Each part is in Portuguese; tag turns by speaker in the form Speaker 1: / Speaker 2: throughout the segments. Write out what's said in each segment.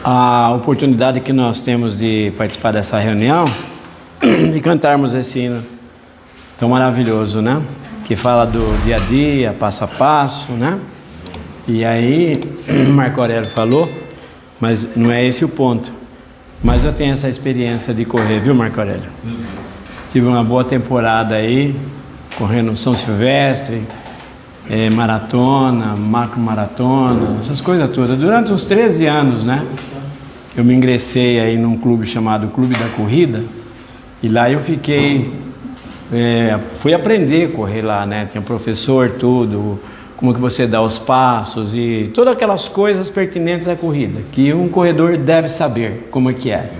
Speaker 1: A oportunidade que nós temos de participar dessa reunião e cantarmos esse hino tão maravilhoso, né? Que fala do dia a dia, passo a passo, né? E aí, Marco Aurélio falou, mas não é esse o ponto. Mas eu tenho essa experiência de correr, viu, Marco Aurélio? Tive uma boa temporada aí, correndo São Silvestre, maratona, macro-maratona, essas coisas todas. Durante uns 13 anos, né? Eu me ingressei aí num clube chamado Clube da Corrida. E lá eu fiquei, fui aprender a correr lá, né? Tinha um professor, tudo, como que você dá os passos e todas aquelas coisas pertinentes à corrida, que um corredor deve saber como é que é.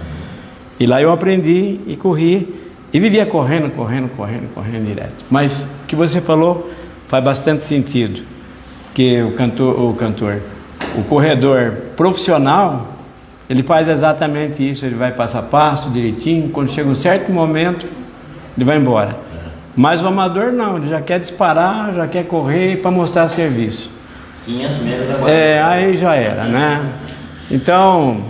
Speaker 1: E lá eu aprendi e corri, e vivia correndo direto. Mas o que você falou faz bastante sentido, que o corredor profissional, ele faz exatamente isso, ele vai passo a passo, direitinho, quando chega um certo momento, ele vai embora. Mas o amador não, ele já quer disparar, já quer correr para mostrar serviço.
Speaker 2: 500 metros da
Speaker 1: aí já era, né? Então,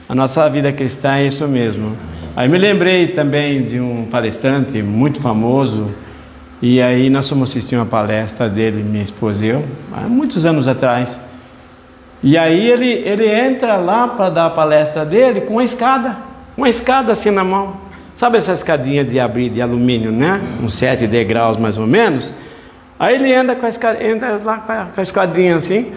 Speaker 1: a nossa vida cristã é isso mesmo. Aí me lembrei também de um palestrante muito famoso, e aí nós fomos assistir uma palestra dele, minha esposa e eu, há muitos anos atrás. E aí ele entra lá para dar a palestra dele com uma escada assim na mão. Sabe essa escadinha de abrir de alumínio, né? Uns 7 degraus mais ou menos. Aí ele entra lá com a escadinha assim,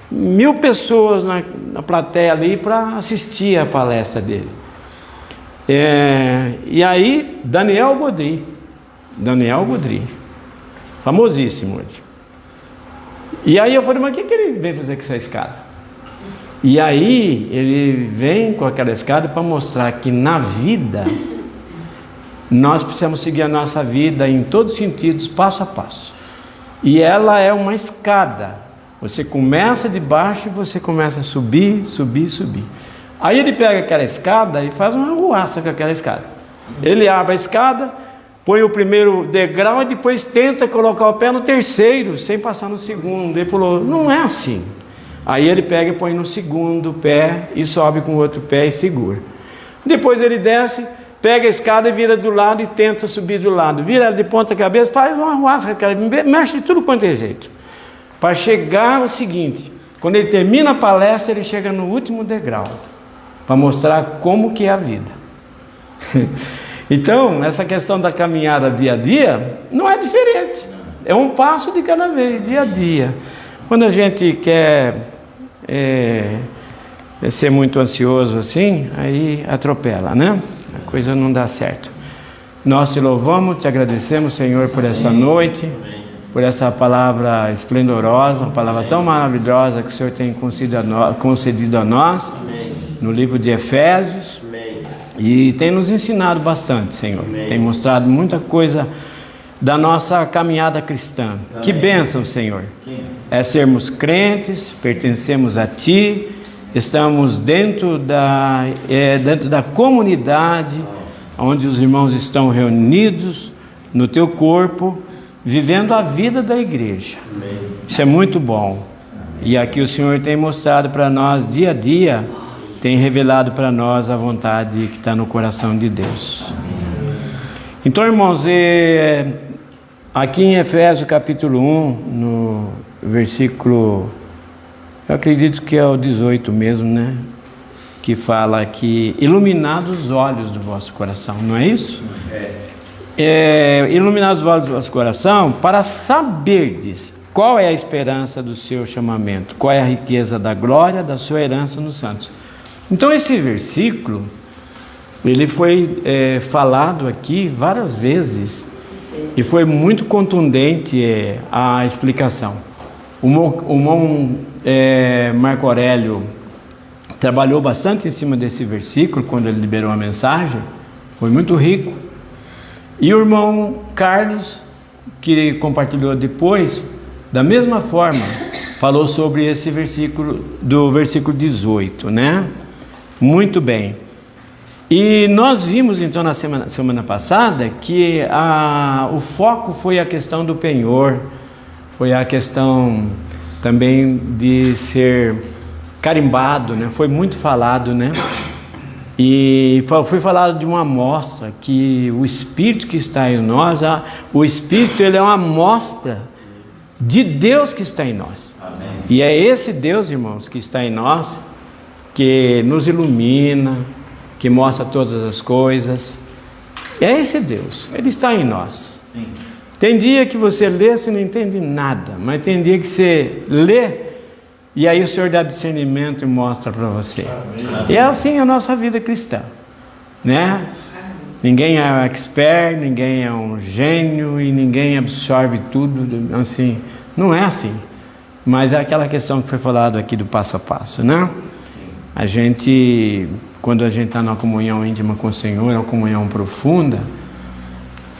Speaker 1: 1000 pessoas na plateia ali para assistir a palestra dele. E aí Daniel Godry, famosíssimo hoje. E aí eu falei, mas o que ele veio fazer com essa escada? E aí ele vem com aquela escada para mostrar que na vida nós precisamos seguir a nossa vida em todos os sentidos, passo a passo. E ela é uma escada. Você começa de baixo e você começa a subir. Aí ele pega aquela escada e faz uma arruaça com aquela escada. Ele abre a escada, põe o primeiro degrau e depois tenta colocar o pé no terceiro, sem passar no segundo. Ele falou, não é assim. Aí ele pega e põe no segundo pé e sobe com o outro pé e segura. Depois ele desce, pega a escada e vira do lado e tenta subir do lado. Vira ela de ponta cabeça, faz uma arruaça, mexe de tudo quanto é jeito. Para chegar ao seguinte, quando ele termina a palestra, ele chega no último degrau, para mostrar como que é a vida. Então, essa questão da caminhada dia a dia não é diferente. É um passo de cada vez, dia a dia. Quando a gente quer ser muito ansioso assim, aí atropela, né? A coisa não dá certo. Nós te louvamos, te agradecemos, Senhor, por essa noite, por essa palavra esplendorosa, uma palavra tão maravilhosa que o Senhor tem concedido a nós, no livro de Efésios, e tem nos ensinado bastante, Senhor. Tem mostrado muita coisa da nossa caminhada cristã. Que bênção, Senhor. É sermos crentes, pertencemos a Ti, estamos dentro da comunidade, onde os irmãos estão reunidos no Teu corpo, vivendo a vida da igreja. Isso é muito bom. E aqui o Senhor tem mostrado para nós dia a dia, tem revelado para nós a vontade que está no coração de Deus. Então, irmãos, aqui em Efésios capítulo 1, no versículo, eu acredito que é o 18 mesmo, né? Que fala que iluminados os olhos do vosso coração, não é isso? Iluminados os olhos do vosso coração, para saberdes qual é a esperança do seu chamamento, qual é a riqueza da glória da sua herança nos santos. Então esse versículo, ele foi falado aqui várias vezes e foi muito contundente a explicação. O Marco Aurélio trabalhou bastante em cima desse versículo quando ele liberou a mensagem, foi muito rico. E o irmão Carlos, que compartilhou depois, da mesma forma, falou sobre esse versículo, do versículo 18, né? Muito bem. E nós vimos então na semana passada que o foco foi a questão do penhor, foi a questão também de ser carimbado, né? Foi muito falado, né? E foi falado de uma amostra, que o Espírito que está em nós, o Espírito, ele é uma amostra de Deus que está em nós. Amém. E é esse Deus, irmãos, que está em nós, que nos ilumina, que mostra todas as coisas. É esse Deus, ele está em nós. Sim. Tem dia que você lê e não entende nada, mas tem dia que você lê e aí o Senhor dá discernimento e mostra para você. Amém. E é assim a nossa vida cristã, né? Ninguém é expert, ninguém é um gênio e ninguém absorve tudo, assim, não é assim. Mas é aquela questão que foi falado aqui do passo a passo, né? A gente, quando a gente está numa comunhão íntima com o Senhor, uma comunhão profunda,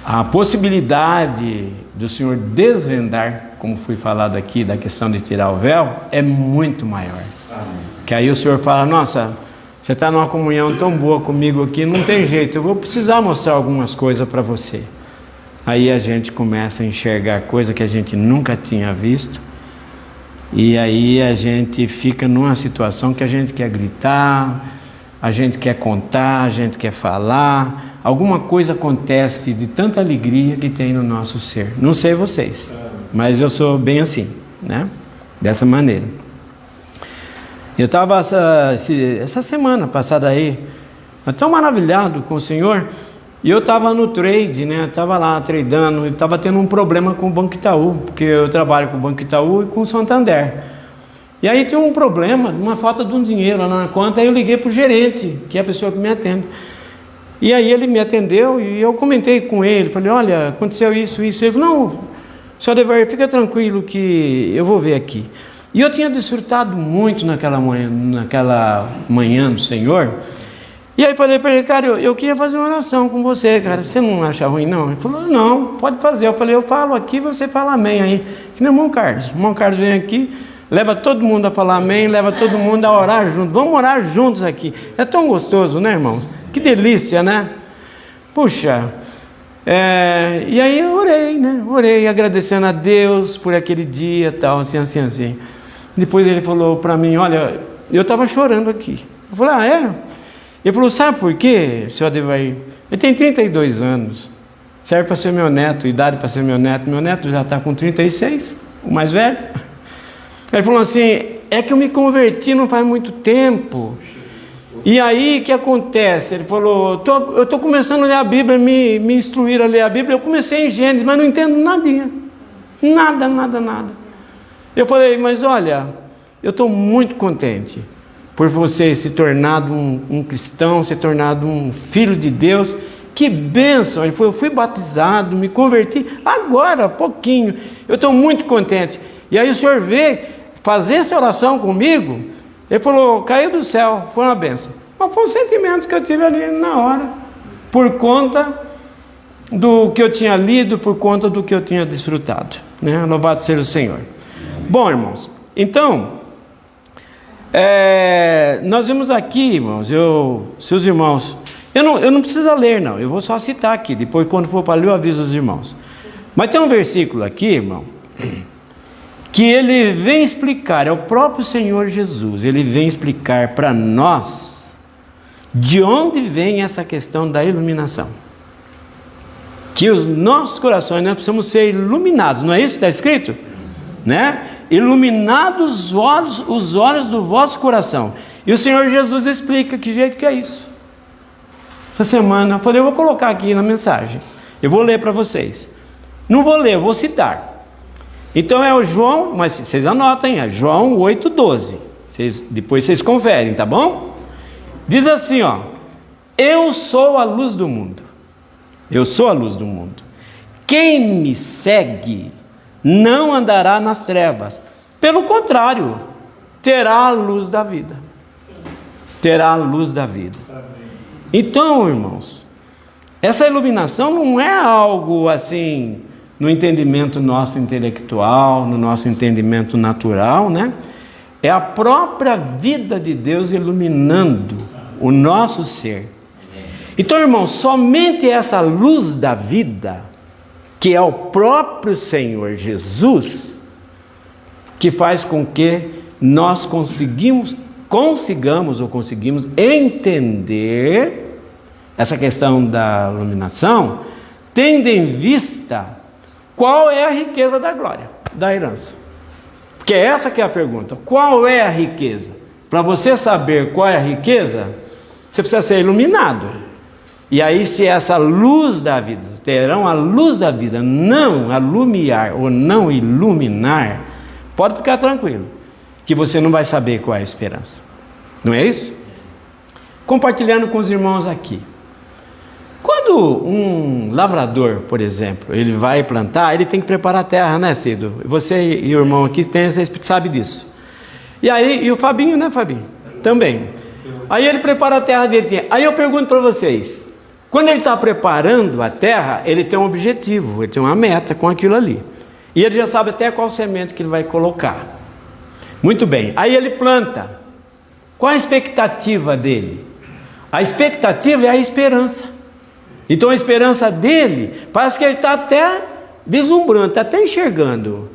Speaker 1: a possibilidade do Senhor desvendar, como foi falado aqui, da questão de tirar o véu, é muito maior. Amém. Que aí o Senhor fala, nossa, você está numa comunhão tão boa comigo aqui, não tem jeito, eu vou precisar mostrar algumas coisas para você. Aí a gente começa a enxergar coisa que a gente nunca tinha visto, e aí a gente fica numa situação que a gente quer gritar, a gente quer contar, a gente quer falar, alguma coisa acontece de tanta alegria que tem no nosso ser. Não sei vocês, mas eu sou bem assim, né? Dessa maneira. Eu estava essa semana passada aí, tão maravilhado com o Senhor, e eu estava no trade, né? Estava lá tradando, e estava tendo um problema com o Banco Itaú, porque eu trabalho com o Banco Itaú e com o Santander. E aí tinha um problema, uma falta de um dinheiro lá na conta, aí eu liguei para o gerente, que é a pessoa que me atende. E aí ele me atendeu e eu comentei com ele, falei, olha, aconteceu isso. Ele falou, não, senhor Dever, fica tranquilo que eu vou ver aqui. E eu tinha desfrutado muito naquela manhã do Senhor. E aí falei para ele, cara, eu queria fazer uma oração com você, cara, você não acha ruim não? Ele falou, não, pode fazer. Eu falei, eu falo aqui, você fala amém aí. Que nem o irmão Carlos. O irmão Carlos vem aqui, leva todo mundo a falar amém, leva todo mundo a orar juntos. Vamos orar juntos aqui. É tão gostoso, né, irmãos? Que delícia, né? Puxa, e aí eu orei, né? Orei agradecendo a Deus por aquele dia, tal, assim. Depois ele falou para mim, olha, eu estava chorando aqui. Eu falei, é? Ele falou, sabe por quê, senhor Adevair? Ele tem 32 anos, serve para ser meu neto, idade para ser meu neto já está com 36, o mais velho. Ele falou assim, é que eu me converti não faz muito tempo. E aí o que acontece? Ele falou, eu estou começando a ler a Bíblia, me instruir a ler a Bíblia, eu comecei em Gênesis, mas não entendo nadinha, nada. Eu falei, mas olha, eu estou muito contente por você se tornado um cristão, se tornado um filho de Deus, que bênção. Ele falou, eu fui batizado, me converti, agora, há pouquinho, eu estou muito contente. E aí o senhor veio fazer essa oração comigo, ele falou, caiu do céu, foi uma bênção. Mas foi um sentimento que eu tive ali na hora, por conta do que eu tinha lido, por conta do que eu tinha desfrutado, né? Louvado seja o Senhor. Bom, irmãos, então, nós vimos aqui, irmãos, seus irmãos, eu não preciso ler não, eu vou só citar aqui, depois quando for para ler eu aviso os irmãos. Mas tem um versículo aqui, irmão, que ele vem explicar, é o próprio Senhor Jesus, ele vem explicar para nós de onde vem essa questão da iluminação. Que os nossos corações, nós precisamos ser iluminados, não é isso que está escrito? Né? Iluminados os olhos do vosso coração. E o Senhor Jesus explica que jeito que é isso. Essa semana, eu falei, eu vou colocar aqui na mensagem, eu vou ler para vocês. Não vou ler, eu vou citar. Então é o João, mas vocês anotem, é João 8,12. Depois vocês conferem, tá bom? Diz assim, ó, eu sou a luz do mundo. Eu sou a luz do mundo. Quem me segue não andará nas trevas. Pelo contrário, terá a luz da vida. Terá a luz da vida. Então, irmãos, essa iluminação não é algo assim no entendimento nosso intelectual, no nosso entendimento natural, né? É a própria vida de Deus iluminando o nosso ser. Então, irmãos, somente essa luz da vida, que é o próprio Senhor Jesus, que faz com que nós conseguimos conseguimos entender essa questão da iluminação, tendo em vista qual é a riqueza da glória, da herança. Porque essa que é a pergunta: qual é a riqueza? Para você saber qual é a riqueza, você precisa ser iluminado. E aí, se essa luz da vida, terão a luz da vida, não alumiar ou não iluminar, pode ficar tranquilo, que você não vai saber qual é a esperança. Não é isso? Compartilhando com os irmãos aqui. Quando um lavrador, por exemplo, ele vai plantar, ele tem que preparar a terra, né, Cido? Você e o irmão aqui sabe disso. E aí, e o Fabinho, né, Fabinho? Também. Aí ele prepara a terra dele. Aí eu pergunto para vocês, quando ele está preparando a terra, ele tem um objetivo, ele tem uma meta com aquilo ali. E ele já sabe até qual semente que ele vai colocar. Muito bem. Aí ele planta. Qual a expectativa dele? A expectativa é a esperança. Então a esperança dele, parece que ele está até vislumbrando, está até enxergando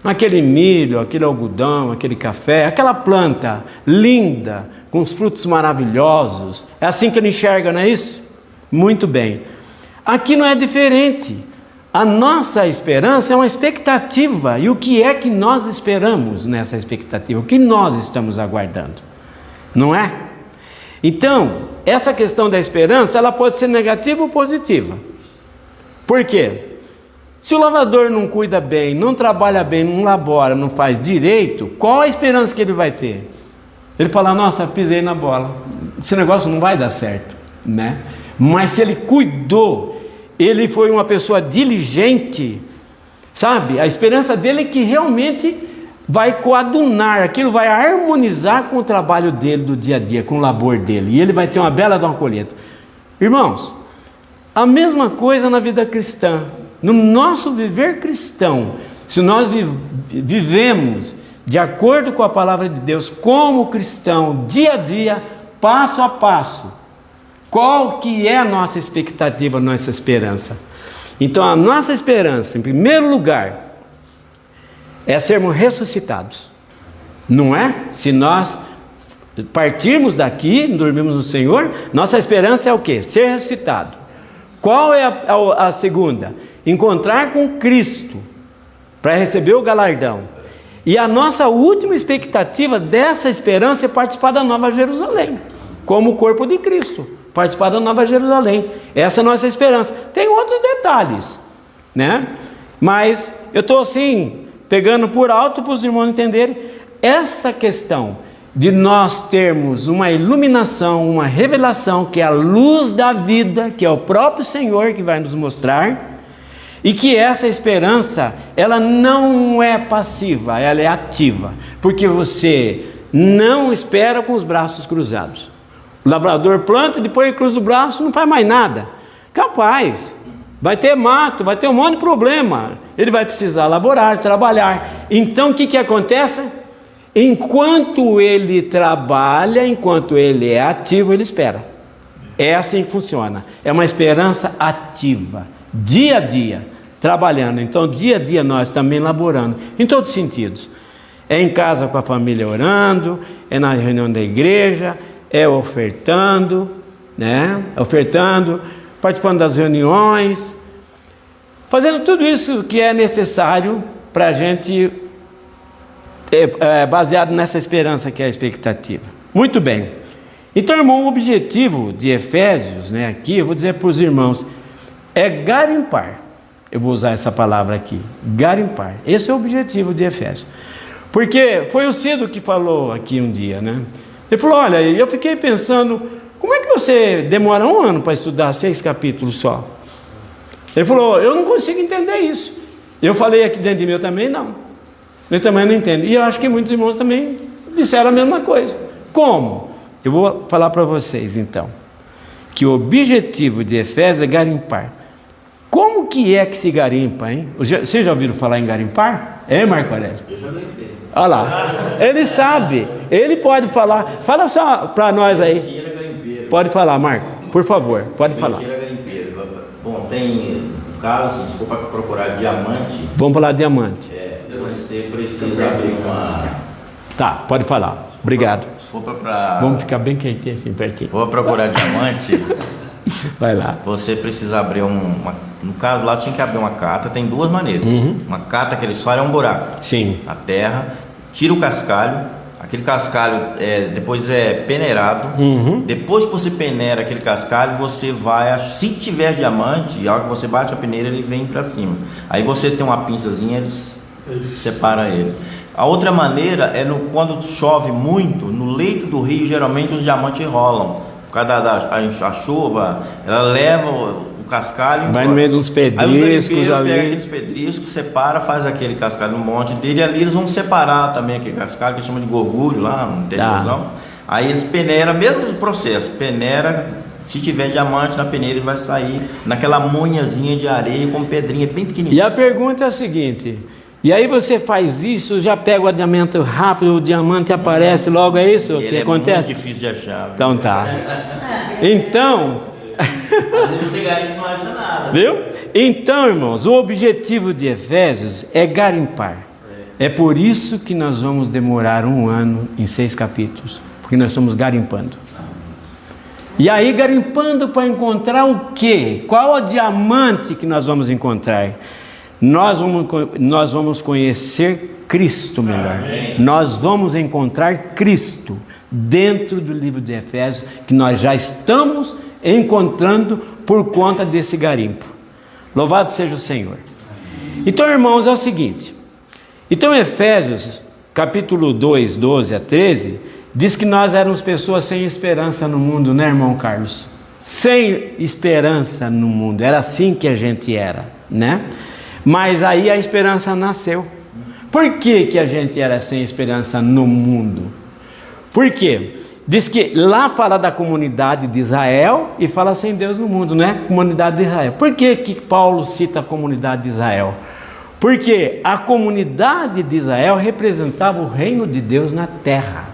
Speaker 1: aquele milho, aquele algodão, aquele café, aquela planta linda, com os frutos maravilhosos. É assim que ele enxerga, não é isso? Muito bem. Aqui não é diferente. A nossa esperança é uma expectativa. E o que é que nós esperamos nessa expectativa? O que nós estamos aguardando? Não é? Então, essa questão da esperança, ela pode ser negativa ou positiva. Por quê? Se o lavrador não cuida bem, não trabalha bem, não labora, não faz direito, qual a esperança que ele vai ter? Ele fala: nossa, pisei na bola, esse negócio não vai dar certo, né? Mas se ele cuidou, ele foi uma pessoa diligente, sabe? A esperança dele é que realmente vai coadunar, aquilo vai harmonizar com o trabalho dele do dia a dia, com o labor dele, e ele vai ter uma bela colheita. Irmãos, a mesma coisa na vida cristã. No nosso viver cristão, se nós vivemos de acordo com a palavra de Deus, como cristão, dia a dia, passo a passo, qual que é a nossa expectativa, a nossa esperança? Então a nossa esperança, em primeiro lugar, é sermos ressuscitados, não é? Se nós partirmos daqui, dormirmos no Senhor, nossa esperança é o quê? Ser ressuscitado. Qual é a segunda? Encontrar com Cristo, para receber o galardão. E a nossa última expectativa dessa esperança é participar da Nova Jerusalém, como o corpo de Cristo, participar da Nova Jerusalém. Essa é a nossa esperança. Tem outros detalhes, né? Mas eu estou assim, pegando por alto para os irmãos entenderem essa questão de nós termos uma iluminação, uma revelação, que é a luz da vida, que é o próprio Senhor que vai nos mostrar, e que essa esperança, ela não é passiva, ela é ativa, porque você não espera com os braços cruzados. O lavrador planta, depois ele cruza o braço, não faz mais nada. Capaz, vai ter mato, vai ter um monte de problema, ele vai precisar laborar, trabalhar. Então o que acontece? Enquanto ele trabalha, enquanto ele é ativo, ele espera. É assim que funciona, é uma esperança ativa, dia a dia, trabalhando. Então dia a dia nós também laborando, em todos os sentidos. É em casa com a família orando, é na reunião da igreja, é ofertando, né? Ofertando, participando das reuniões, fazendo tudo isso que é necessário para a gente, baseado nessa esperança que é a expectativa. Muito bem. Então, irmão, o objetivo de Efésios, né, aqui, eu vou dizer para os irmãos, é garimpar. Eu vou usar essa palavra aqui, garimpar. Esse é o objetivo de Efésios. Porque foi o Cido que falou aqui um dia, né? Ele falou: olha, eu fiquei pensando, como é que você demora 1 ano para estudar 6 capítulos só? Ele falou: eu não consigo entender isso. Eu falei aqui dentro de mim, eu também não. Eu também não entendo. E eu acho que muitos irmãos também disseram a mesma coisa. Como? Eu vou falar para vocês então, que o objetivo de Efésios é garimpar. Como que é que se garimpa, hein? Vocês já ouviram falar em garimpar? É, Marco Aurélio?
Speaker 2: Eu já garimpei.
Speaker 1: Olha lá, ele sabe, ele pode falar. Fala só para nós aí. Pode falar, Marco, por favor, pode falar.
Speaker 2: Bom, tem caso, se for para procurar diamante.
Speaker 1: Vamos falar diamante.
Speaker 2: Você precisa abrir uma.
Speaker 1: Tá, pode falar. Obrigado.
Speaker 2: Se for pra...
Speaker 1: Vamos ficar bem quentinho assim, pertinho.
Speaker 2: Se for procurar diamante,
Speaker 1: Vai lá.
Speaker 2: você precisa abrir no caso lá tinha que abrir uma cata, tem duas maneiras. Uma cata que eles falam é um buraco.
Speaker 1: Sim.
Speaker 2: A terra, tira o cascalho, aquele cascalho depois é peneirado. Depois que você peneira aquele cascalho, você vai, se tiver diamante, a hora que você bate a peneira, ele vem para cima. Aí você tem uma pinçazinha, eles separa ele. A outra maneira é quando chove muito, no leito do rio, geralmente os diamantes rolam. Por causa da chuva, ela leva o cascalho.
Speaker 1: Vai no meio de uns pedriscos ali.
Speaker 2: Pega aqueles pedriscos, separa, faz aquele cascalho no monte dele. E ali eles vão separar também aquele cascalho, que chama de gorgulho lá, no interiorzão. Aí eles peneiram, mesmo processo, peneira. Se tiver diamante na peneira, ele vai sair naquela munhazinha de areia com pedrinha bem pequenininha.
Speaker 1: E a pergunta é a seguinte: e aí você faz isso, já pega o diamante rápido, o diamante aparece logo, é isso que acontece?
Speaker 2: É muito difícil de achar.
Speaker 1: Então tá. Então...
Speaker 2: Às vezes você garimpa não acha nada.
Speaker 1: Viu? Então, irmãos, o objetivo de Efésios é garimpar. É por isso que nós vamos demorar 1 ano em 6 capítulos, porque nós estamos garimpando. E aí, garimpando para encontrar o quê? Qual o diamante que nós vamos encontrar? Nós vamos conhecer Cristo melhor. Amém. Nós vamos encontrar Cristo dentro do livro de Efésios, que nós já estamos encontrando por conta desse garimpo. Louvado seja o Senhor. Então, irmãos, é o seguinte. Então, Efésios, capítulo 2, 12 a 13, diz que nós éramos pessoas sem esperança no mundo, né, irmão Carlos? Sem esperança no mundo. Era assim que a gente era, né? Mas aí a esperança nasceu. Por que a gente era sem esperança no mundo? Por quê? Diz que lá fala da comunidade de Israel e fala sem Deus no mundo, não é? Comunidade de Israel. Por que Paulo cita a comunidade de Israel? Porque a comunidade de Israel representava o reino de Deus na terra.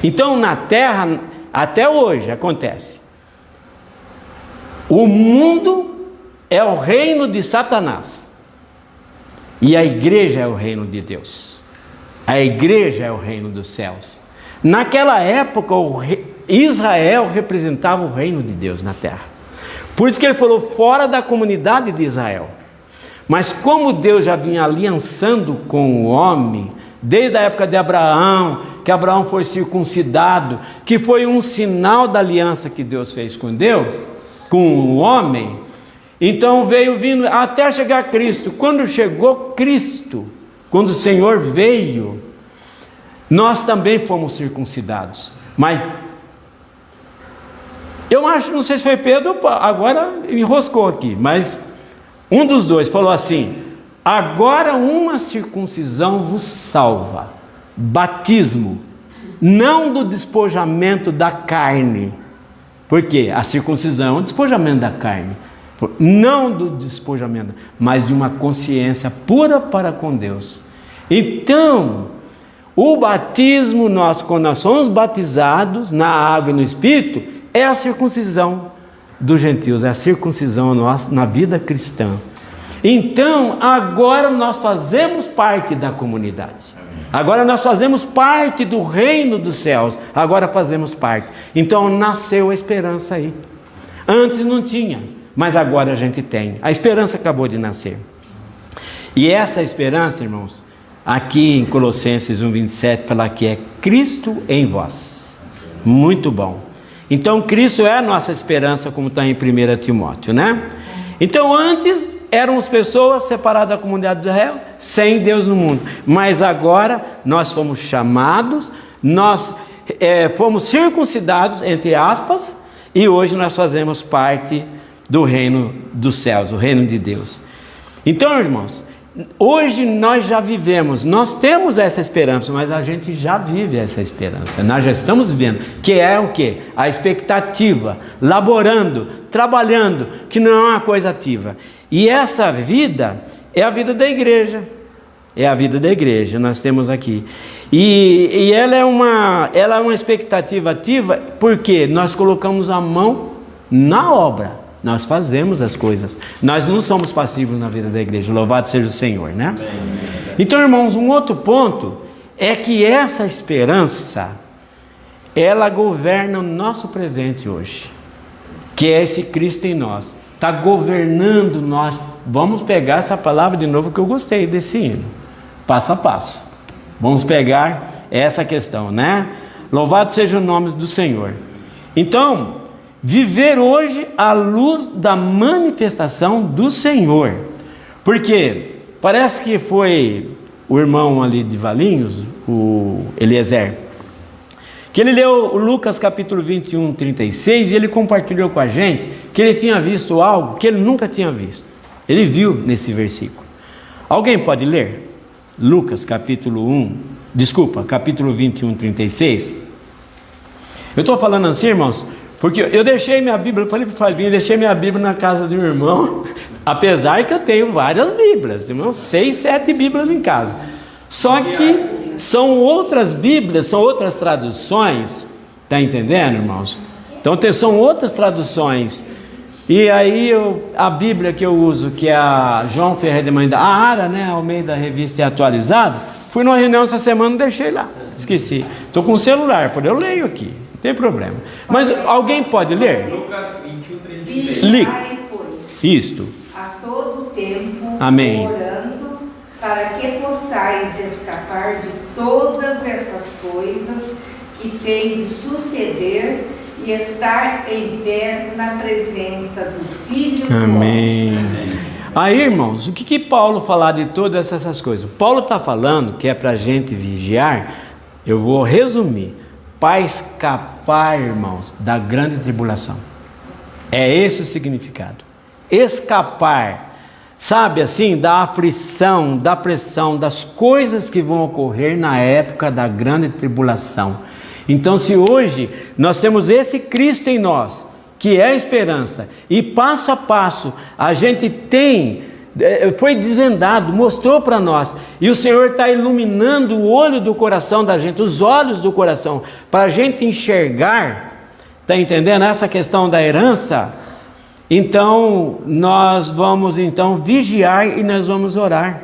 Speaker 1: Então na terra, até hoje acontece. O mundo é o reino de Satanás e a igreja é o reino de Deus. A igreja é o reino dos céus. Naquela época Israel representava o reino de Deus na terra. Por isso que ele falou fora da comunidade de Israel. Mas como Deus já vinha aliançando com o homem desde a época de Abraão, que Abraão foi circuncidado, que foi um sinal da aliança que Deus fez com Deus, com o homem. Então veio vindo até chegar Cristo. Quando chegou Cristo, quando o Senhor veio, nós também fomos circuncidados. Mas eu acho, não sei se foi Pedro, agora enroscou aqui, mas um dos dois falou assim: agora uma circuncisão vos salva, batismo, não do despojamento da carne. Por quê? A circuncisão é um despojamento da carne. Não do despojamento, mas de uma consciência pura para com Deus. Então, o batismo nosso, quando nós somos batizados na água e no Espírito, é a circuncisão dos gentios, é a circuncisão nossa na vida cristã. Então, agora nós fazemos parte da comunidade. Agora nós fazemos parte do reino dos céus. Agora fazemos parte. Então nasceu a esperança aí. Antes não tinha, mas agora a gente tem. A esperança acabou de nascer. E essa esperança, irmãos, aqui em Colossenses 1:27 fala que é Cristo em vós. Muito bom. Então Cristo é a nossa esperança, como está em 1 Timóteo, né? Então antes éramos pessoas separadas da comunidade de Israel, sem Deus no mundo. Mas agora nós fomos chamados, nós fomos circuncidados, entre aspas, e hoje nós fazemos parte do reino dos céus, o reino de Deus. Então, irmãos, hoje nós já vivemos, nós temos essa esperança, mas a gente já vive essa esperança, nós já estamos vivendo, que é o quê? A expectativa, laborando, trabalhando, que não é uma coisa ativa. E essa vida é a vida da igreja, é a vida da igreja, nós temos aqui. E ela é uma expectativa ativa, porque nós colocamos a mão na obra. Nós fazemos as coisas. Nós não somos passivos na vida da igreja. Louvado seja o Senhor, né? Então, irmãos, um outro ponto é que essa esperança, ela governa o nosso presente hoje, que é esse Cristo em nós, está governando nós. Vamos pegar essa palavra de novo, que eu gostei desse hino, passo a passo. Vamos pegar essa questão, né? Louvado seja o nome do Senhor. Então, viver hoje à luz da manifestação do Senhor, porque parece que foi o irmão ali de Valinhos, o Eliezer, que ele leu Lucas capítulo 21, 36, e ele compartilhou com a gente que ele tinha visto algo que ele nunca tinha visto. Ele viu nesse versículo. Alguém pode ler? Lucas capítulo 21, 36. Eu estou falando assim, irmãos, porque eu deixei minha Bíblia, eu falei para o Fabinho, deixei minha Bíblia na casa de um irmão, apesar que eu tenho várias Bíblias, irmãos, 6, 7 Bíblias em casa. Só que são outras Bíblias, são outras traduções, tá entendendo, irmãos? Então são outras traduções. E aí a Bíblia que eu uso, que é a João Ferreira de Almeida, a ARA, né, ao meio da revista e atualizado, fui numa reunião essa semana e deixei lá, esqueci. Estou com o celular, por eu leio aqui, não tem problema. Mas alguém pode ler?
Speaker 3: Lucas 21, 36.
Speaker 1: Vigiai, pois, isto
Speaker 4: a todo tempo,
Speaker 1: amém,
Speaker 4: orando, para que possais escapar de todas essas coisas que têm de suceder e estar em pé na presença do Filho do
Speaker 1: amém.
Speaker 4: Homem.
Speaker 1: Aí, irmãos, o que Paulo falar de todas essas coisas? Paulo está falando que é para a gente vigiar. Eu vou resumir: para escapar, irmãos, da grande tribulação. É esse o significado. Escapar, sabe assim, da aflição, da pressão, das coisas que vão ocorrer na época da grande tribulação. Então, se hoje nós temos esse Cristo em nós, que é a esperança, e passo a passo a gente foi desvendado, mostrou para nós, e o Senhor está iluminando o olho do coração da gente, os olhos do coração, para a gente enxergar, está entendendo essa questão da herança? Então nós vamos vigiar e nós vamos orar.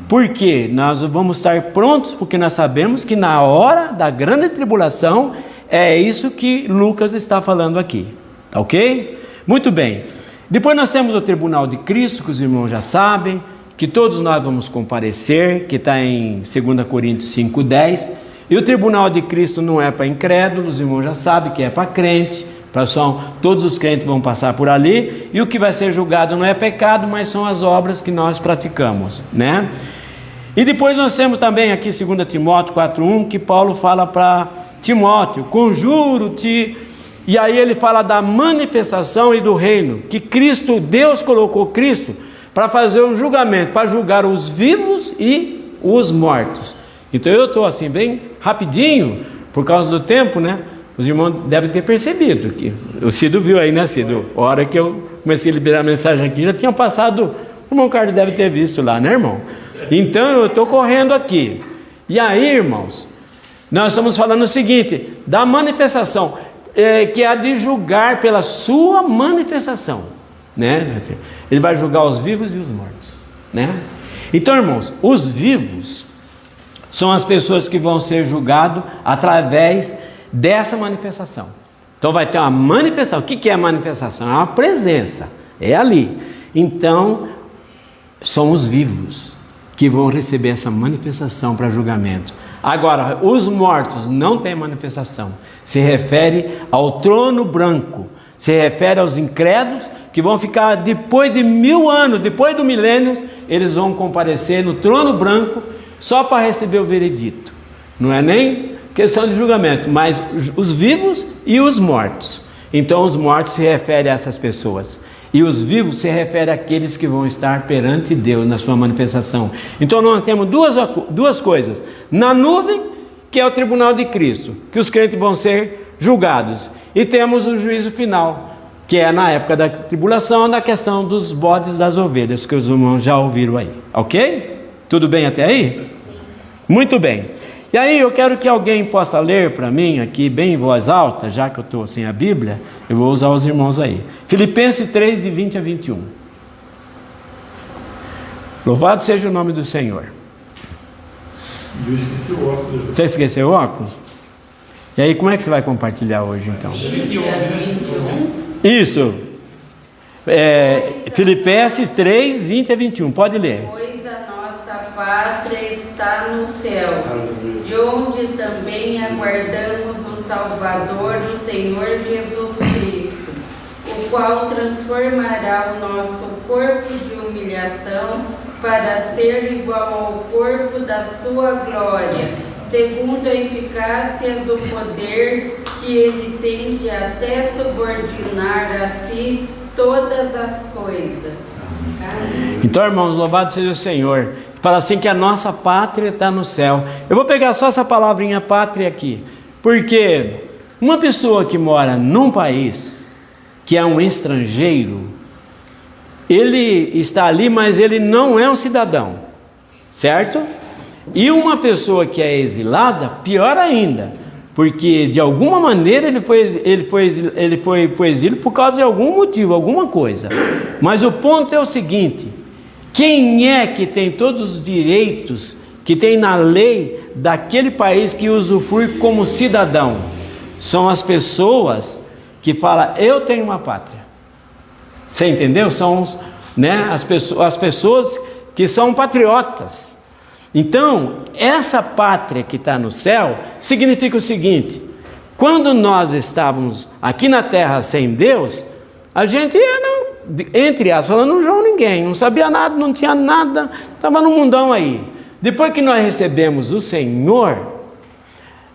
Speaker 1: Por quê? Nós vamos estar prontos, porque nós sabemos que na hora da grande tribulação é isso que Lucas está falando aqui, ok? Muito bem. Depois nós temos o tribunal de Cristo, que os irmãos já sabem, que todos nós vamos comparecer, que está em 2 Coríntios 5:10. E o tribunal de Cristo não é para incrédulos, os irmãos já sabem que é para crente, todos os crentes vão passar por ali, e o que vai ser julgado não é pecado, mas são as obras que nós praticamos, né? E depois nós temos também aqui 2 Timóteo 4:1, que Paulo fala para Timóteo: conjuro-te. E aí ele fala da manifestação e do reino, que Cristo, Deus colocou Cristo para fazer o julgamento, para julgar os vivos e os mortos. Então eu estou assim bem rapidinho, por causa do tempo, né? Os irmãos devem ter percebido que o Cido viu aí, né, Cido? A hora que eu comecei a liberar a mensagem aqui, já tinha passado. O irmão Carlos deve ter visto lá, né, irmão? Então eu estou correndo aqui. E aí, irmãos, nós estamos falando o seguinte: da manifestação, que há de julgar pela sua manifestação, né? Ele vai julgar os vivos e os mortos, né? Então, irmãos, os vivos são as pessoas que vão ser julgados através dessa manifestação. Então vai ter uma manifestação. O que é a manifestação? É uma presença, é ali. Então são os vivos que vão receber essa manifestação para julgamento. Agora, os mortos não têm manifestação. Se refere ao trono branco, se refere aos incrédulos que vão ficar depois de 1000 anos, depois do milênio, eles vão comparecer no trono branco só para receber o veredito. Não é nem questão de julgamento, mas os vivos e os mortos. Então os mortos se referem a essas pessoas, e os vivos se referem àqueles que vão estar perante Deus na sua manifestação. Então nós temos duas coisas: na nuvem, que é o tribunal de Cristo, que os crentes vão ser julgados, e temos o juízo final, que é na época da tribulação, na questão dos bodes e das ovelhas, que os irmãos já ouviram aí, ok? Tudo bem até aí? Muito bem. E aí eu quero que alguém possa ler para mim aqui bem em voz alta, já que eu estou sem a Bíblia, eu vou usar os irmãos aí. Filipenses 3, de 20 a 21. Louvado seja o nome do Senhor.
Speaker 3: Eu esqueci o óculos.
Speaker 1: Você esqueceu o óculos? E aí, como é que você vai compartilhar hoje, então?
Speaker 4: 20 a 21.
Speaker 1: Isso. Filipenses 3, 20 a 21. Pode ler.
Speaker 4: Pois a nossa pátria está no céu, de onde também aguardamos o Salvador, o Senhor Jesus Cristo, o qual transformará o nosso corpo de humilhação para ser igual ao corpo da sua glória, segundo a eficácia do poder que ele tem de até subordinar a si todas as coisas.
Speaker 1: Então, irmãos, louvado seja o Senhor. Fala assim que a nossa pátria está no céu. Eu vou pegar só essa palavrinha pátria aqui, porque uma pessoa que mora num país que é um estrangeiro, ele está ali, mas ele não é um cidadão, certo? E uma pessoa que é exilada, pior ainda, porque de alguma maneira ele foi para o exílio por causa de algum motivo, alguma coisa. Mas o ponto é o seguinte: quem é que tem todos os direitos que tem na lei daquele país que usufrui como cidadão? São as pessoas que falam, eu tenho uma pátria. Você entendeu? São as pessoas que são patriotas. Então, essa pátria que está no céu significa o seguinte: quando nós estávamos aqui na terra sem Deus, a gente era, entre aspas, falando, não João ninguém, não sabia nada, não tinha nada, estava no mundão aí. Depois que nós recebemos o Senhor,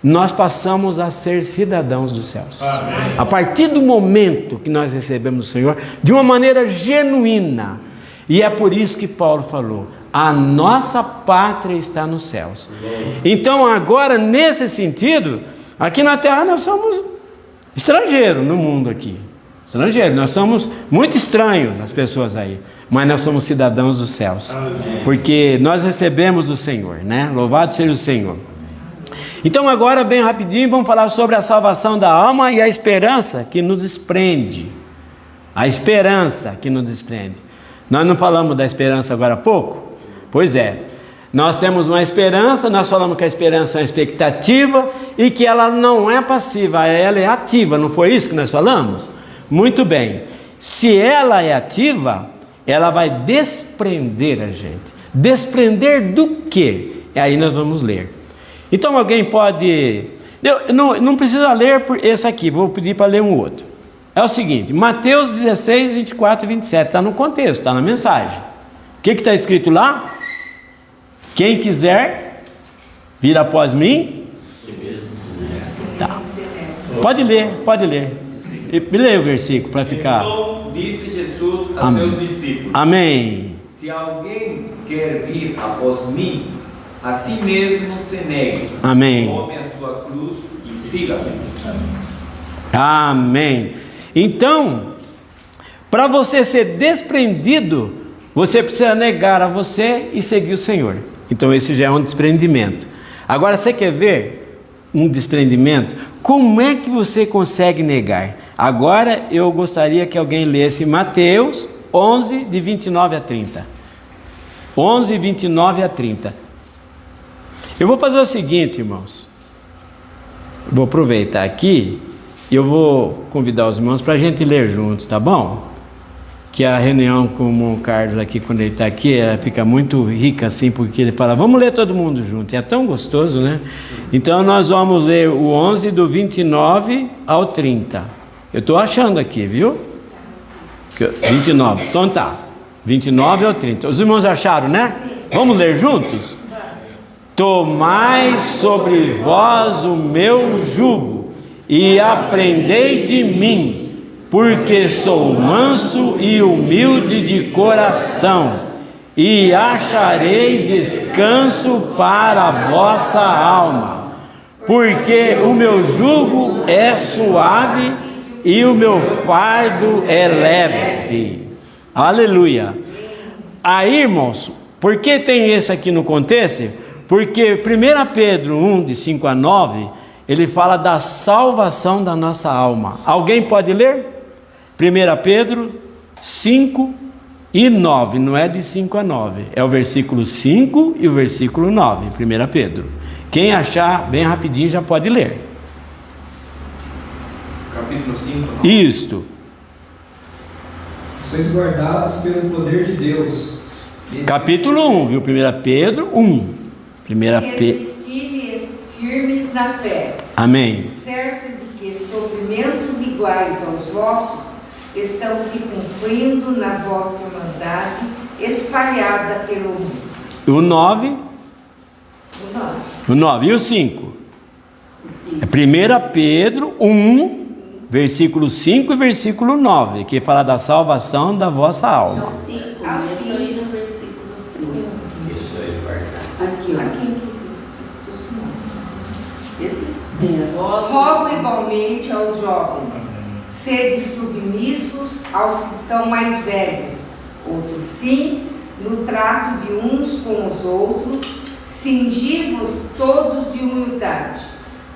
Speaker 1: nós passamos a ser cidadãos dos céus. Amém. A partir do momento que nós recebemos o Senhor, de uma maneira genuína. E é por isso que Paulo falou, a nossa pátria está nos céus. Então agora, nesse sentido, aqui na terra nós somos estrangeiros no mundo aqui. Estrangeiros, nós somos muito estranhos, as pessoas aí. Mas nós somos cidadãos dos céus. Porque nós recebemos o Senhor, né? Louvado seja o Senhor. Então agora, bem rapidinho, vamos falar sobre a salvação da alma e a esperança que nos desprende. A esperança que nos desprende. Nós não falamos da esperança agora há pouco? Pois é, nós temos uma esperança, nós falamos que a esperança é uma expectativa e que ela não é passiva, ela é ativa, não foi isso que nós falamos? Muito bem, se ela é ativa, ela vai desprender a gente. Desprender do quê? E aí nós vamos ler. Então alguém pode... não precisa ler por esse aqui, vou pedir para ler um outro. É o seguinte, Mateus 16, 24 e 27, está no contexto, está na mensagem. O que está escrito lá? Quem quiser vir após mim, tá. Pode ler, pode ler. E leia o versículo para ficar.
Speaker 5: Então disse Jesus a
Speaker 1: Amém.
Speaker 5: seus discípulos:
Speaker 1: Amém.
Speaker 5: Se alguém quer vir após mim, a si mesmo se negue.
Speaker 1: Amém.
Speaker 5: Tome a sua cruz e siga-me.
Speaker 1: Amém. Então, para você ser desprendido, você precisa negar a você e seguir o Senhor. Então esse já é um desprendimento. Agora você quer ver um desprendimento? Como é que você consegue negar? Agora eu gostaria que alguém lesse Mateus 11, de 29 a 30. 11, 29 a 30. Eu vou fazer o seguinte, irmãos. Vou aproveitar aqui e eu vou convidar os irmãos para a gente ler juntos, tá bom? Que a reunião com o irmão Carlos aqui, quando ele está aqui, ela fica muito rica assim, porque ele fala, vamos ler todo mundo junto, e é tão gostoso, né? Então nós vamos ler o 11 do 29 ao 30. Eu estou achando aqui, viu? 29, então tá, 29 ao 30. Os irmãos acharam, né? Vamos ler juntos? Tomai sobre vós o meu jugo e aprendei de mim, porque sou manso e humilde de coração, e acharei descanso para a vossa alma, porque o meu jugo é suave e o meu fardo é leve. Aleluia. Aí, irmãos, por que tem esse aqui no contexto? Porque 1 Pedro 1, de 5 a 9, ele fala da salvação da nossa alma. Alguém pode ler? 1 Pedro 5, e 9, não é de 5 a 9, é o versículo 5 e o versículo 9, 1 Pedro. Quem achar bem rapidinho já pode ler.
Speaker 5: Capítulo 5. Não?
Speaker 1: Isto.
Speaker 3: Sois guardados pelo poder de Deus.
Speaker 1: Capítulo 1, viu? 1 Pedro 1. 1 Pedro.
Speaker 4: Resistir firmes na fé,
Speaker 1: Amém.
Speaker 4: certo de que sofrimentos iguais aos vossos estão se cumprindo na vossa irmandade espalhada pelo mundo.
Speaker 1: O 9.
Speaker 4: O nome.
Speaker 1: O 9 e o 5. É 1 Pedro 1, versículo 5 e versículo 9, que fala da salvação da vossa alma.
Speaker 6: Não, 5, eu estou aí no versículo 5.
Speaker 5: Isso aí, guardado.
Speaker 6: Aqui, ó.
Speaker 4: Aqui. Esse?
Speaker 6: Rogo
Speaker 4: Rogo igualmente aos jovens, sede submissos aos que são mais velhos, outros sim, no trato de uns com os outros, cingi-vos todos de humildade,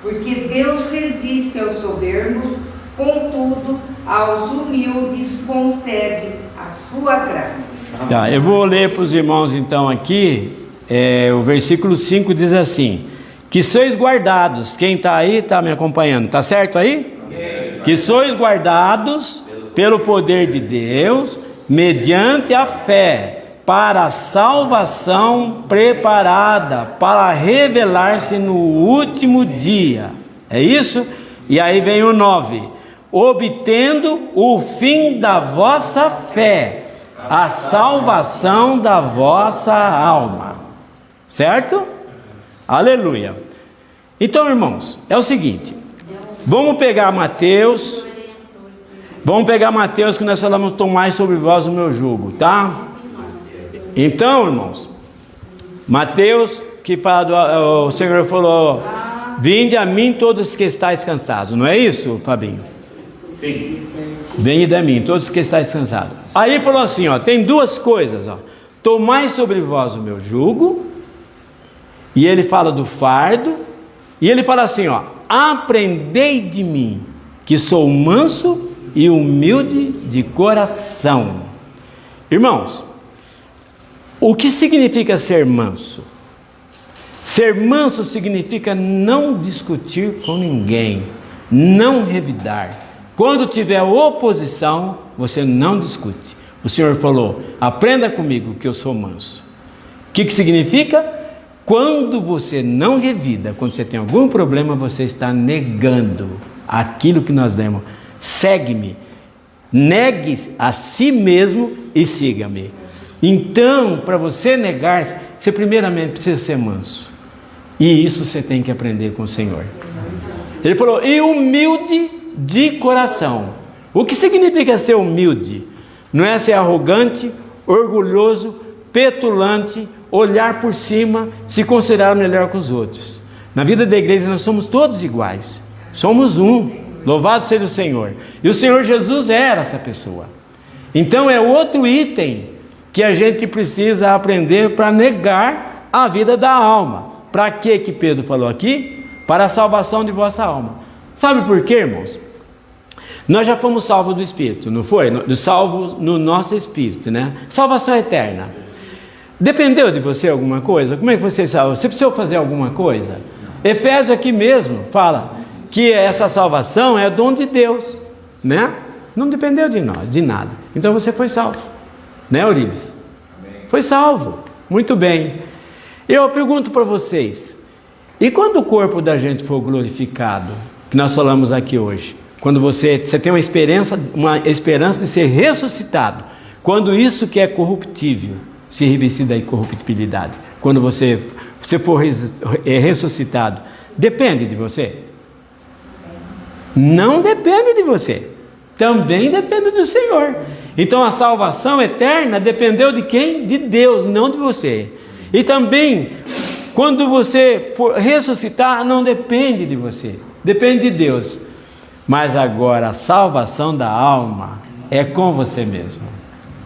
Speaker 4: porque Deus resiste aos soberbos, contudo, aos humildes concede a sua graça.
Speaker 1: Tá, eu vou ler para os irmãos então aqui, o versículo 5 diz assim: que sois guardados, quem está aí está me acompanhando, está certo aí? Que sois guardados pelo poder de Deus, mediante a fé, para a salvação preparada, para revelar-se no último dia. É isso? E aí vem o 9: obtendo o fim da vossa fé, a salvação da vossa alma. Certo? Aleluia. Então, irmãos, é o seguinte, vamos pegar Mateus, que nós falamos: tomai sobre vós o meu jugo, tá? Então, irmãos, Mateus, que fala o Senhor falou: vinde a mim todos que estáis cansados, não é isso, Fabinho?
Speaker 5: Sim.
Speaker 1: Vinde a mim todos que estáis cansados. Aí falou assim, ó, tem duas coisas, ó: tomai sobre vós o meu jugo, e ele fala do fardo, e ele fala assim, ó: aprendei de mim, que sou manso e humilde de coração. Irmãos, o que significa ser manso? Ser manso significa não discutir com ninguém, não revidar. Quando tiver oposição, você não discute. O Senhor falou: aprenda comigo que eu sou manso. O que significa? Quando você não revida, quando você tem algum problema, você está negando aquilo que nós demos. Segue-me, negue a si mesmo e siga-me. Então, para você negar, você primeiramente precisa ser manso. E isso você tem que aprender com o Senhor. Ele falou: e humilde de coração. O que significa ser humilde? Não é ser arrogante, orgulhoso, petulante, olhar por cima, se considerar melhor que os outros. Na vida da igreja nós somos todos iguais, somos um, louvado seja o Senhor. E o Senhor Jesus era essa pessoa. Então é outro item que a gente precisa aprender para negar a vida da alma. Para que Pedro falou aqui? Para a salvação de vossa alma. Sabe por quê, irmãos? Nós já fomos salvos do Espírito, não foi? Salvos no nosso Espírito, né? Salvação eterna. Dependeu de você alguma coisa? Como é que você salva? Você precisou fazer alguma coisa? Efésios aqui mesmo fala que essa salvação é dom de Deus, né? Não dependeu de nós, de nada. Então você foi salvo, né, Euribes? Foi salvo, muito bem. Eu pergunto para vocês: e quando o corpo da gente for glorificado, que nós falamos aqui hoje, quando você tem uma esperança de ser ressuscitado, quando isso que é corruptível se revestir da incorruptibilidade, quando você for ressuscitado, depende de você? Não depende de você, também depende do Senhor. Então a salvação eterna dependeu de quem? De Deus, não de você. E também, quando você for ressuscitar, não depende de você, depende de Deus. Mas agora a salvação da alma é com você mesmo,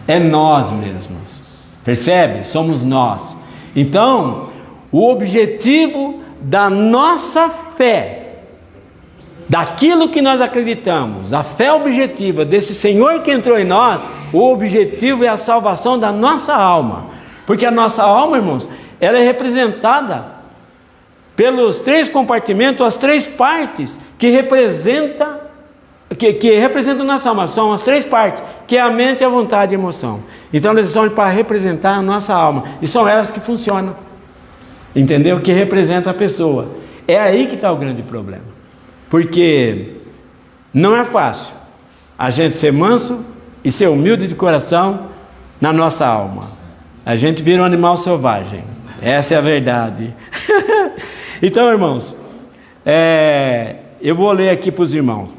Speaker 1: é nós mesmos. Percebe? Somos nós. Então, o objetivo da nossa fé daquilo que nós acreditamos, a fé objetiva desse Senhor que entrou em nós, o objetivo é a salvação da nossa alma. Porque a nossa alma, irmãos, ela é representada pelos 3 compartimentos, as 3 partes que representam a nossa alma. São as 3 partes, que é a mente, a vontade e a emoção. Então eles são para representar a nossa alma, e são elas que funcionam, entendeu? Que representa a pessoa. É aí que está o grande problema, porque não é fácil a gente ser manso e ser humilde de coração na nossa alma. A gente vira um animal selvagem, essa é a verdade. Então, irmãos, eu vou ler aqui para os irmãos.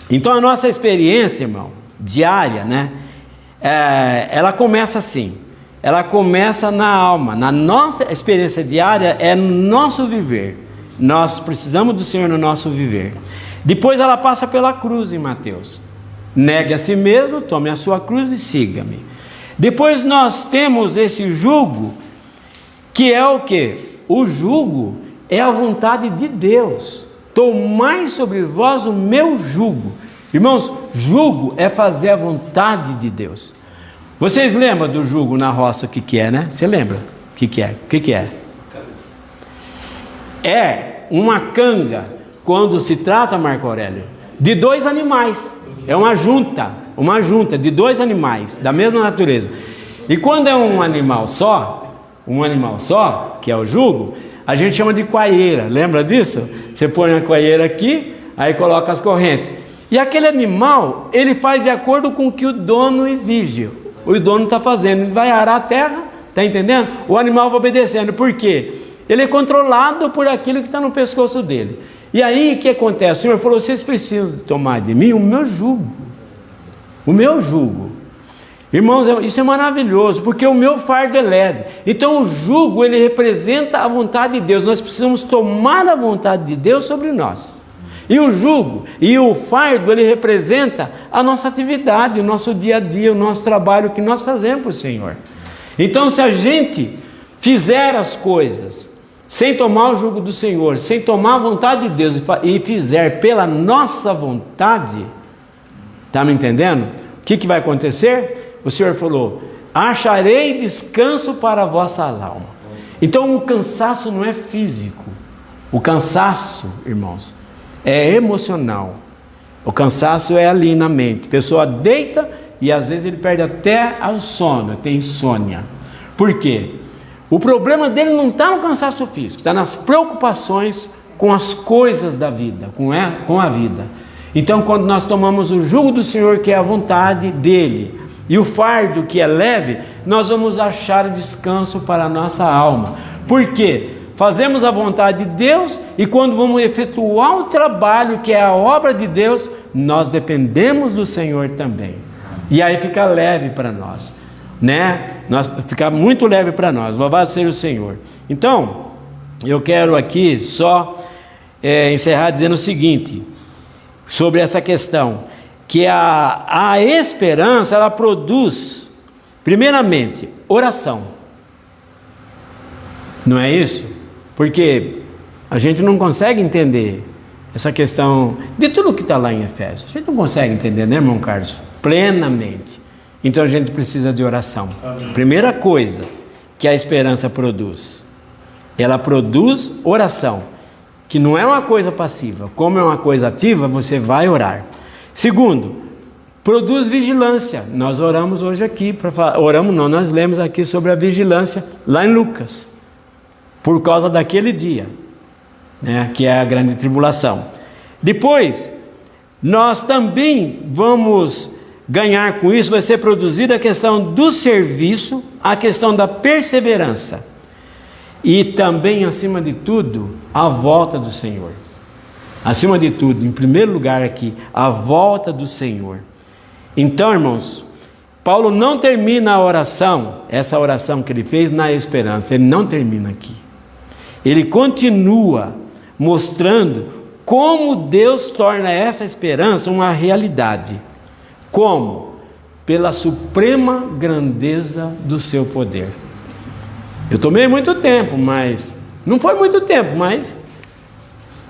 Speaker 1: Então a nossa experiência, irmão, diária, né? Ela começa assim, ela começa na alma. Na nossa experiência diária é no nosso viver. Nós precisamos do Senhor no nosso viver. Depois ela passa pela cruz em Mateus. Negue a si mesmo, tome a sua cruz e siga-me. Depois nós temos esse jugo, que é o quê? O jugo é a vontade de Deus. Tomai sobre vós o meu jugo. Irmãos, jugo é fazer a vontade de Deus. Vocês lembram do jugo na roça, o que é, né? Você lembra? O que é? O que é? É uma canga, quando se trata, Marco Aurélio, de 2 animais. É uma junta de 2 animais, da mesma natureza. E quando é um animal só, que é o jugo, a gente chama de coaieira. Lembra disso? Você põe a coaieira aqui, aí coloca as correntes. E aquele animal, ele faz de acordo com o que o dono exige. O dono está fazendo, ele vai arar a terra, está entendendo? O animal vai obedecendo. Por quê? Ele é controlado por aquilo que está no pescoço dele. E aí o que acontece? O Senhor falou: vocês precisam tomar de mim o meu jugo. O meu jugo. Irmãos, isso é maravilhoso, porque o meu fardo é leve. Então o jugo, ele representa a vontade de Deus. Nós precisamos tomar a vontade de Deus sobre nós. E o jugo e o fardo, ele representa a nossa atividade, o nosso dia a dia, o nosso trabalho que nós fazemos para o Senhor. Então se a gente fizer as coisas sem tomar o jugo do Senhor, sem tomar a vontade de Deus e fizer pela nossa vontade, está me entendendo? O que vai acontecer? O Senhor falou: acharei descanso para a vossa alma. Então o cansaço não é físico. O cansaço, irmãos, é emocional. O cansaço é ali na mente. A pessoa deita e às vezes ele perde até o sono, tem insônia. Por quê? O problema dele não está no cansaço físico, está nas preocupações com as coisas da vida, com a vida. Então quando nós tomamos o jugo do Senhor, que é a vontade dele, e o fardo, que é leve, nós vamos achar descanso para a nossa alma. Por quê? Fazemos a vontade de Deus, e quando vamos efetuar o trabalho, que é a obra de Deus, nós dependemos do Senhor também. E aí fica leve para nós, né? Fica muito leve para nós. Louvado seja o Senhor. Então, eu quero aqui só encerrar dizendo o seguinte, sobre essa questão, que a esperança, ela produz, primeiramente, oração. Não é isso? Porque a gente não consegue entender essa questão de tudo que está lá em Efésios. A gente não consegue entender, né, irmão Carlos? Plenamente. Então a gente precisa de oração. Primeira coisa que a esperança produz, ela produz oração, que não é uma coisa passiva. Como é uma coisa ativa, você vai orar. Segundo, produz vigilância. Nós oramos hoje aqui, nós lemos aqui sobre a vigilância lá em Lucas, por causa daquele dia, né, que é a grande tribulação. Depois, nós também vamos ganhar com isso, vai ser produzida a questão do serviço, a questão da perseverança e também, acima de tudo, a volta do Senhor. Acima de tudo, em primeiro lugar aqui, a volta do Senhor. Então, irmãos, Paulo não termina a oração, essa oração que ele fez na esperança, ele não termina aqui. Ele continua mostrando como Deus torna essa esperança uma realidade. Como? Pela suprema grandeza do seu poder. Eu tomei muito tempo, mas não foi muito tempo, mas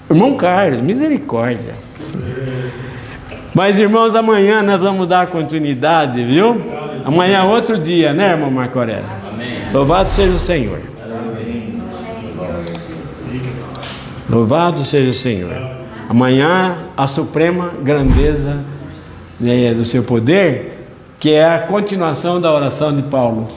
Speaker 1: Irmão Carlos, misericórdia. Mas, irmãos, amanhã nós vamos dar continuidade, viu? Amanhã é outro dia, né, irmão Marco Aurélio?
Speaker 2: Amém.
Speaker 1: Louvado seja o Senhor. Louvado seja o Senhor. Amanhã, a suprema grandeza, né, do seu poder, que é a continuação da oração de Paulo.